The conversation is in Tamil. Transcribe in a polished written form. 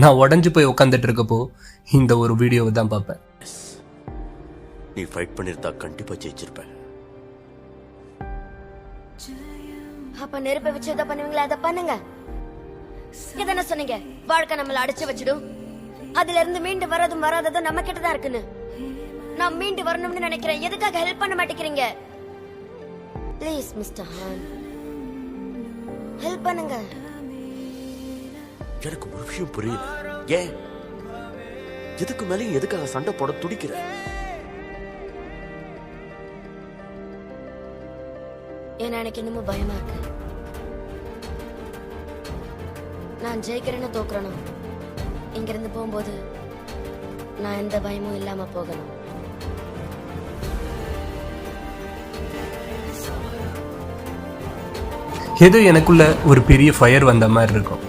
நான் உடஞ்சு போய் உட்காந்துட்டு இருக்கப்போ இந்த ஒரு வீடியோவை தான் பார்ப்பேன். நீ ஃபைட் பண்ணிருந்தா கண்டிப்பா ஜெயிச்சிருப்ப. அப்ப நெருப்பை வச்சு எதை பண்ணுவீங்களா அதை பண்ணுங்க. எதன சொன்னீங்க வாழ்க்கை நம்மள அடிச்சு வச்சிடும், அதுல இருந்து மீண்டு வர்றதும் வராததும் நம்ம கிட்டதான் இருக்குன்னு. நான் மீண்டு வரணும்னு நினைக்கிறேன், எதுக்காக ஹெல்ப் பண்ண மாட்டேங்கிறீங்க? ப்ளீஸ் மிஸ்டர் ஹான், ஹெல்ப் பண்ணுங்க. எனக்கு ஒரு விஷயம் புரியல, ஏன் எதுக்கு மேலேயும் எதுக்காக சண்டை போட துடிக்கிற? ஏன்னா எனக்கு இன்னமும் பயமா இருக்கு. நான் ஜெயிக்கிறேன்னு தோக்குறேனும், இங்கிருந்து போகும்போது நான் எந்த பயமும் இல்லாம போகணும். ஏதோ எனக்குள்ள ஒரு பெரிய ஃபயர் வந்த மாதிரி இருக்கும்.